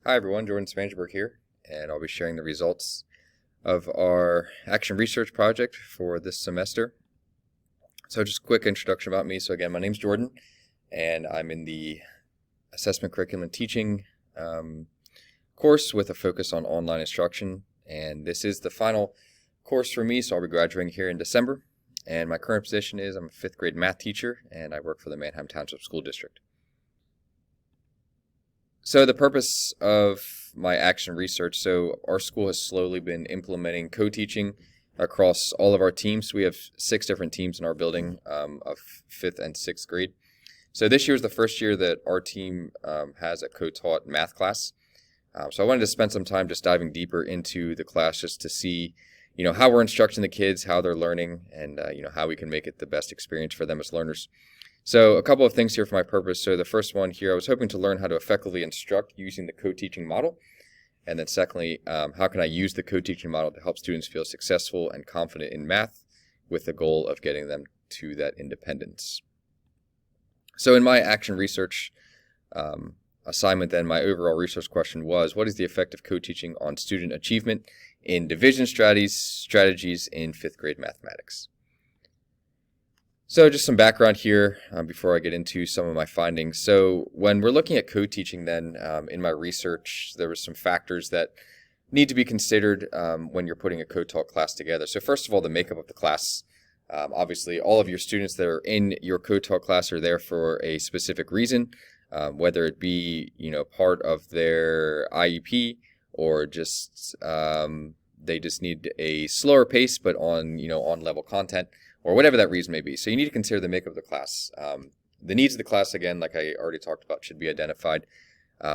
Hi everyone, Jordan Spangenburg here, and I'll be sharing the results of our action research project for this semester. So just a quick introduction about me. So again, my name's Jordan, and I'm in the assessment curriculum and teaching course with a focus on online instruction. And this is the final course for me, so I'll be graduating here in December. And my current position is I'm a 5th grade math teacher, and I work for the Manheim Township School District. So the purpose of my action research, so our school has slowly been implementing co-teaching across all of our teams. We have 6 different teams in our building of 5th and 6th grade. So this year is the first year that our team has a co-taught math class. So I wanted to spend some time just diving deeper into the class just to see, how we're instructing the kids, how they're learning, and, how we can make it the best experience for them as learners. So a couple of things here for my purpose. So the first one here, I was hoping to learn how to effectively instruct using the co-teaching model. And then secondly, how can I use the co-teaching model to help students feel successful and confident in math with the goal of getting them to that independence. So in my action research assignment then, my overall research question was, what is the effect of co-teaching on student achievement in division strategies in 5th grade mathematics? So just some background here before I get into some of my findings. So when we're looking at co-teaching then, in my research, there were some factors that need to be considered when you're putting a co-taught class together. So first of all, the makeup of the class. Obviously, all of your students that are in your co-taught class are there for a specific reason, whether it be, part of their IEP or just they just need a slower pace but on level content, or whatever that reason may be. So you need to consider the makeup of the class. The needs of the class, again, like I already talked about, should be identified.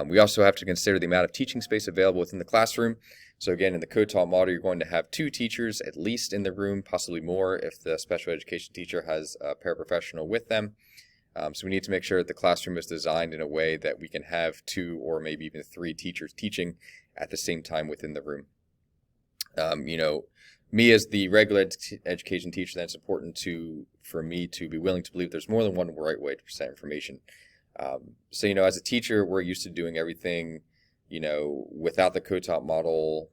We also have to consider the amount of teaching space available within the classroom. So again, in the co-taught model, you're going to have 2 teachers at least in the room, possibly more if the special education teacher has a paraprofessional with them. So we need to make sure that the classroom is designed in a way that we can have 2 or maybe even 3 teachers teaching at the same time within the room. Me as the regular education teacher, then it's important for me to be willing to believe there's more than one right way to present information. So as a teacher, we're used to doing everything, without the co-taught model,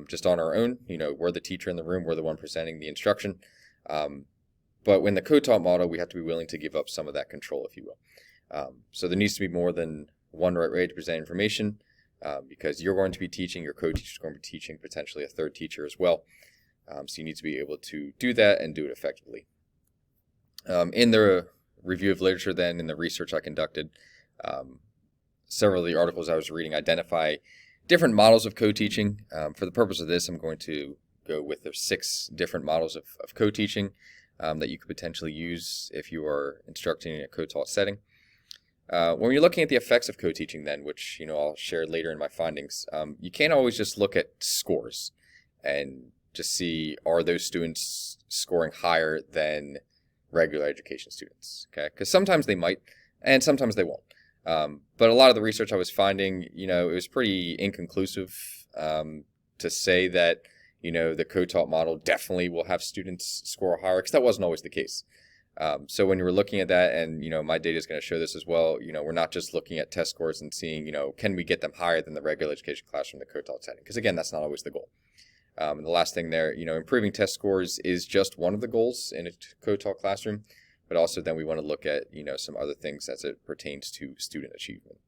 just on our own. We're the teacher in the room, we're the one presenting the instruction. But when the co-taught model, we have to be willing to give up some of that control, if you will. So there needs to be more than one right way to present information, because you're going to be teaching, your co-teacher is going to be teaching, potentially a third teacher as well. So you need to be able to do that and do it effectively. In the review of literature then, in the research I conducted, several of the articles I was reading identify different models of co-teaching. For the purpose of this, I'm going to go with the 6 different models of co-teaching that you could potentially use if you are instructing in a co-taught setting. When you're looking at the effects of co-teaching then, which I'll share later in my findings, you can't always just look at scores and just see, are those students scoring higher than regular education students, okay? Because sometimes they might, and sometimes they won't. But a lot of the research I was finding, it was pretty inconclusive to say that, the co-taught model definitely will have students score higher, because that wasn't always the case. So when you were looking at that, and, my data is going to show this as well, we're not just looking at test scores and seeing, can we get them higher than the regular education classroom in the co-taught setting? Because again, that's not always the goal. And the last thing there, improving test scores is just one of the goals in a co-taught classroom, but also then we want to look at, some other things as it pertains to student achievement.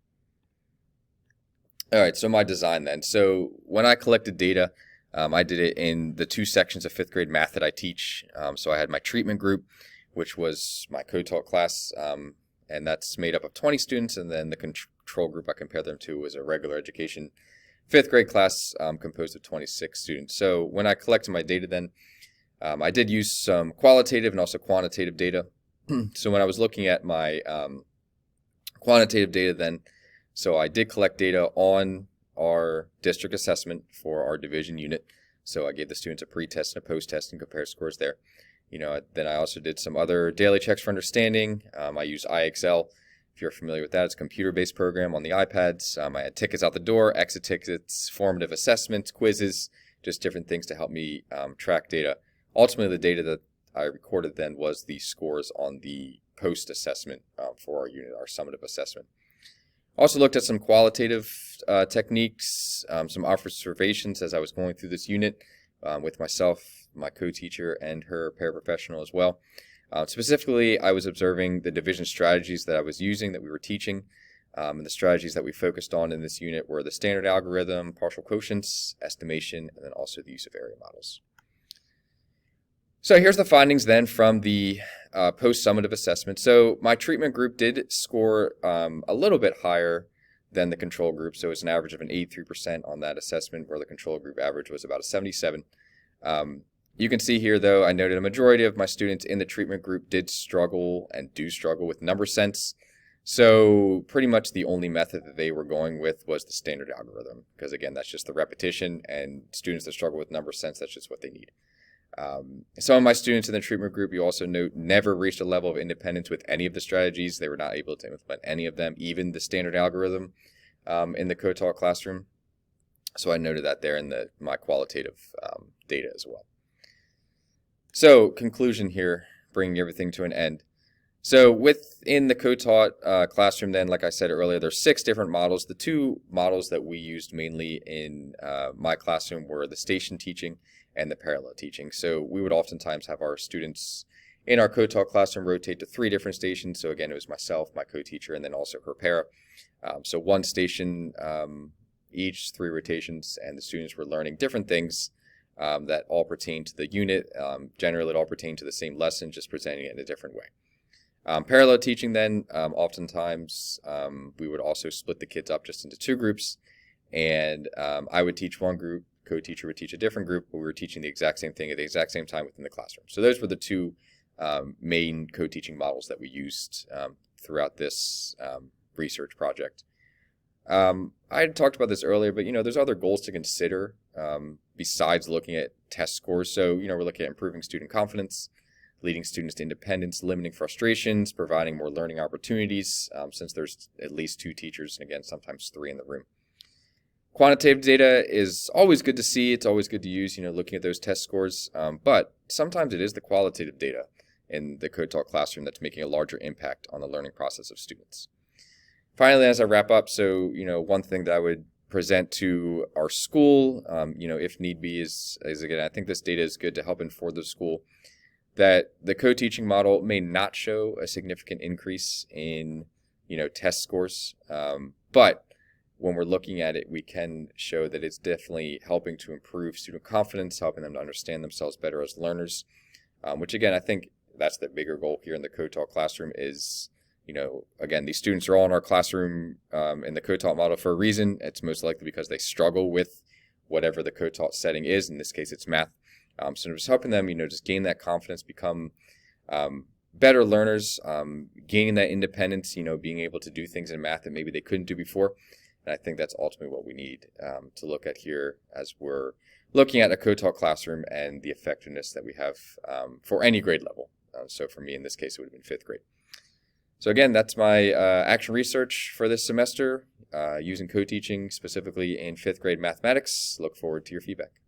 All right, so my design then. So when I collected data, I did it in the 2 sections of 5th grade math that I teach. So I had my treatment group, which was my co-taught class, and that's made up of 20 students, and then the control group I compared them to was a regular education 5th grade class composed of 26 students. So when I collected my data then, I did use some qualitative and also quantitative data. So when I was looking at my quantitative data then, so I did collect data on our district assessment for our division unit. So I gave the students a pre-test and a post-test and compared scores there. Then I also did some other daily checks for understanding. I used IXL. If you're familiar with that, it's a computer-based program on the iPads. I had tickets out the door, exit tickets, formative assessments, quizzes, just different things to help me track data. Ultimately, the data that I recorded then was the scores on the post-assessment for our unit, our summative assessment. Also looked at some qualitative techniques, some observations as I was going through this unit with myself, my co-teacher, and her paraprofessional as well. Specifically, I was observing the division strategies that I was using, that we were teaching, and the strategies that we focused on in this unit were the standard algorithm, partial quotients, estimation, and then also the use of area models. So here's the findings then from the post-summative assessment. So my treatment group did score a little bit higher than the control group. So it's an average of an 83% on that assessment, where the control group average was about a 77. You can see here, though, I noted a majority of my students in the treatment group did struggle and do struggle with number sense. So pretty much the only method that they were going with was the standard algorithm, because again, that's just the repetition, and students that struggle with number sense, that's just what they need. Some of my students in the treatment group, you also note, never reached a level of independence with any of the strategies. They were not able to implement any of them, even the standard algorithm in the co-taught classroom. So I noted that there in my qualitative data as well. So conclusion here, bringing everything to an end. So within the co-taught classroom then, like I said earlier, there's 6 different models. The 2 models that we used mainly in my classroom were the station teaching and the parallel teaching. So we would oftentimes have our students in our co-taught classroom rotate to 3 different stations. So again, it was myself, my co-teacher, and then also her para. So 1 station each, 3 rotations, and the students were learning different things that all pertain to the unit. Generally, it all pertained to the same lesson, just presenting it in a different way. Parallel teaching then, oftentimes we would also split the kids up just into 2 groups, and I would teach one group, co-teacher would teach a different group, but we were teaching the exact same thing at the exact same time within the classroom. So those were the 2 main co-teaching models that we used throughout this research project. I had talked about this earlier, but there's other goals to consider besides looking at test scores. So we're looking at improving student confidence, leading students to independence, limiting frustrations, providing more learning opportunities, since there's at least 2 teachers, and again, sometimes 3 in the room. Quantitative data is always good to see. It's always good to use, looking at those test scores. But sometimes it is the qualitative data in the co-taught classroom that's making a larger impact on the learning process of students. Finally, as I wrap up, so, one thing that I would present to our school, if need be, is again, I think this data is good to help inform the school that the co-teaching model may not show a significant increase in, test scores, but when we're looking at it, we can show that it's definitely helping to improve student confidence, helping them to understand themselves better as learners, which again, I think that's the bigger goal here in the co-taught classroom is, again, these students are all in our classroom in the co-taught model for a reason. It's most likely because they struggle with whatever the co-taught setting is. In this case, it's math. So just helping them, just gain that confidence, become better learners, gaining that independence, being able to do things in math that maybe they couldn't do before. And I think that's ultimately what we need to look at here as we're looking at a co-taught classroom and the effectiveness that we have for any grade level. So for me, in this case, it would have been 5th grade. So again, that's my action research for this semester using co-teaching, specifically in 5th grade mathematics. Look forward to your feedback.